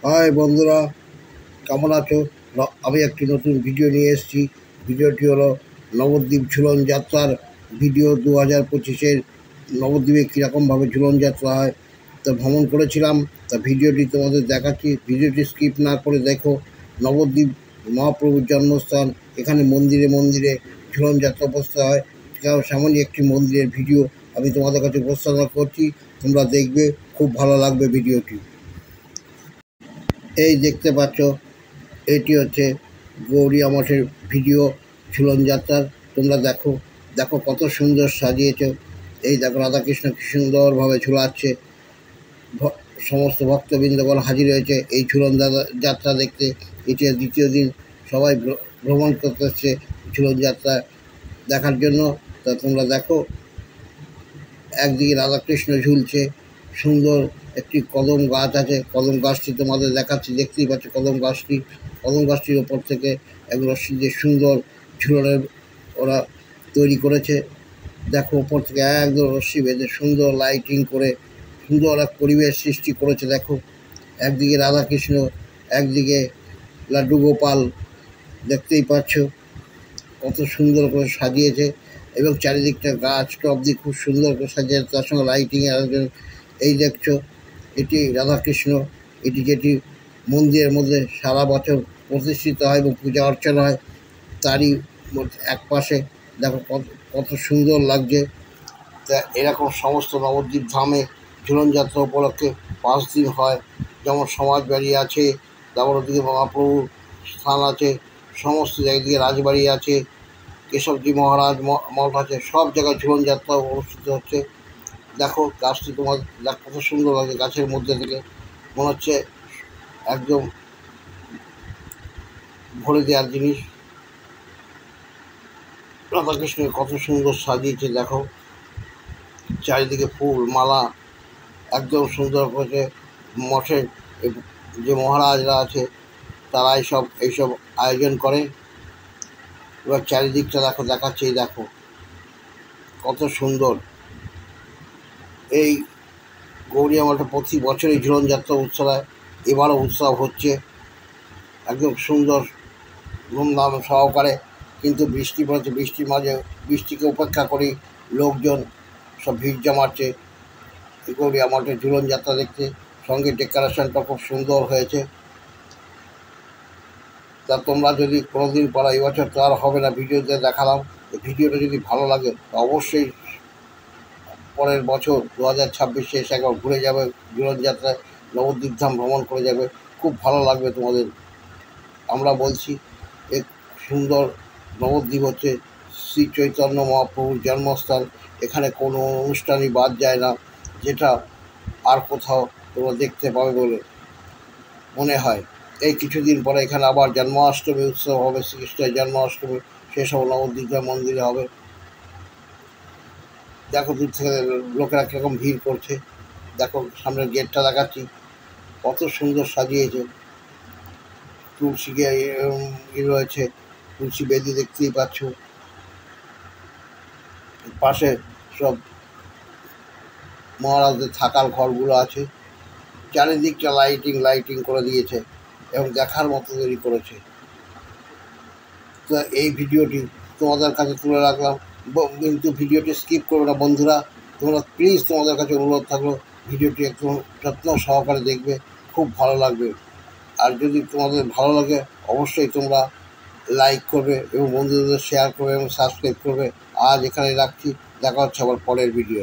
High বন্ধুরা, কেমন আছো? আমি একটি নতুন ভিডিও নিয়ে এসেছি। ভিডিওটি হলো নবদ্বীপ ঝুলন যাত্রার ভিডিও। 2025-এর নবদ্বীপে কীরকমভাবে ঝুলন যাত্রা হয় তা ভ্রমণ করেছিলাম। তা ভিডিওটি তোমাদের দেখাচ্ছি, ভিডিওটি স্কিপ না করে দেখো। নবদ্বীপ মহাপ্রভুর জন্মস্থান, এখানে মন্দিরে মন্দিরে ঝুলন যাত্রা উপস্থিত হয়। সেমনই একটি মন্দিরের ভিডিও আমি তোমাদের কাছে উপস্থাপনা করছি, তোমরা দেখবে, খুব ভালো লাগবে ভিডিওটি। এই দেখতে পাচ্ছ, এটি হচ্ছে গৌরিয়া মঠের ভিডিও ঝুলন যাত্রার। তোমরা দেখো, দেখো কত সুন্দর সাজিয়েছে। এই দেখো রাধাকৃষ্ণ কি সুন্দরভাবে ঝুলাচ্ছে। সমস্ত ভক্তবৃন্দগণ হাজির হয়েছে এই ঝুলন যাত্রা দেখতে। এটি দ্বিতীয় দিন সবাই ভ্রমণ করতে এসছে ঝুলন যাত্রা দেখার জন্য। তা তোমরা দেখো, একদিকে রাধাকৃষ্ণ ঝুলছে, সুন্দর একটি কদম গাছ আছে। কদম গাছটি তোমাদের দেখাচ্ছি, দেখতেই পাচ্ছ কদম গাছটির ওপর থেকে এক রশ্মি দিয়ে সুন্দর ঝুলনের ওরা তৈরি করেছে। দেখো, ওপর থেকে একদম রশ্মি বেঁধে সুন্দর লাইটিং করে সুন্দর এক পরিবেশ সৃষ্টি করেছে। দেখো, একদিকে রাধাকৃষ্ণ, একদিকে লাড্ডু গোপাল, দেখতেই পাচ্ছ কত সুন্দর করে সাজিয়েছে। এবং চারিদিকটা গাছ টব দিয়ে খুব সুন্দর করে সাজিয়েছে, তার সঙ্গে লাইটিংয়ের আয়োজন। এই দেখছো, এটি রাধাকৃষ্ণ, এটি যেটি মন্দিরের মধ্যে সারা বছর প্রতিষ্ঠিত হয় এবং পূজা অর্চনা হয়, তারই এক পাশে দেখো কত সুন্দর লাগছে। তা এরকম সমস্ত নবদ্বীপ ধামে ঝুলন যাত্রা উপলক্ষে 5 দিন হয়। যেমন সমাজবাড়ি আছে, তারপর ওদিকে মহাপ্রভুর স্থান আছে, সমস্ত জায়গায় রাজবাড়ি আছে, কেশবজি মহারাজ মঠ আছে, সব জায়গায় ঝুলন যাত্রা অনুষ্ঠিত হচ্ছে। দেখো গাছটি তোমার কত সুন্দর লাগে, গাছের মধ্যে থেকে মনে হচ্ছে একদম ভরে দেওয়ার জিনিস। রাধাকৃষ্ণের কত সুন্দর সাজিয়েছে, দেখো চারিদিকে ফুল মালা একদম সুন্দর করেছে। মঠের যে মহারাজরা আছে তারা এইসব আয়োজন করে। এবার চারিদিকটা দেখো, দেখাচ্ছে, এই দেখো কত সুন্দর। এই গৌরিয়া মঠে প্রতি বছরই ঝুলন যাত্রা উৎসব হয়, এবারও উৎসব হচ্ছে একদম সুন্দর ধুমধাম সহকারে। কিন্তু বৃষ্টি পড়েছে, বৃষ্টির মাঝে বৃষ্টিকে উপেক্ষা করেই লোকজন সব ভিড় জমাচ্ছে গৌরিয়া মঠে ঝুলন যাত্রা দেখতে। সঙ্গে ডেকোরেশনটা খুব সুন্দর হয়েছে। তা তোমরা যদি কোনোদিন পড়া, এই বছর তো আর হবে না, ভিডিওতে দেখালাম। ভিডিওটা যদি ভালো লাগে অবশ্যই পরের বছর 2026-এ এসে একবার ঘুরে যাবে ঝুলন যাত্রায়, নবদ্বীপ ধাম ভ্রমণ করে যাবে, খুব ভালো লাগবে তোমাদের। আমরা বলছি, এক সুন্দর নবদ্বীপ হচ্ছে শ্রী চৈতন্য মহাপ্রভুর জন্মস্থান। এখানে কোনো অনুষ্ঠানই বাদ যায় না, যেটা আর কোথাও তোমরা দেখতে পাবে বলে মনে হয়। এই কিছুদিন পরে এখানে আবার জন্মাষ্টমী উৎসব হবে, শ্রীকৃষ্ণের জন্মাষ্টমী, সেসব নবদ্বীপ মন্দিরে হবে। দেখো দূর থেকে লোকেরা কীরকম ভিড় করছে। দেখো সামনের গেটটা দেখাচ্ছি, কত সুন্দর সাজিয়েছে। তুলসী রয়েছে, তুলসী বেদি দেখতেই পাচ্ছ। পাশে সব মহারাজদের থাকার ঘরগুলো আছে। চারিদিকটা লাইটিং করে দিয়েছে এবং দেখার মতো তৈরি করেছে। তো এই ভিডিওটি তোমাদের কাছে তুলে রাখলাম, কিন্তু ভিডিওটি স্কিপ করবে না বন্ধুরা। তোমরা প্লিজ, তোমাদের কাছে অনুরোধ থাকলো, ভিডিওটি একদম যত্ন সহকারে দেখবে, খুব ভালো লাগবে। আর যদি তোমাদের ভালো লাগে অবশ্যই তোমরা লাইক করবে এবং বন্ধুদের শেয়ার করবে এবং সাবস্ক্রাইব করবে। আজ এখানে রাখছি, দেখা হচ্ছে আবার পরের ভিডিও।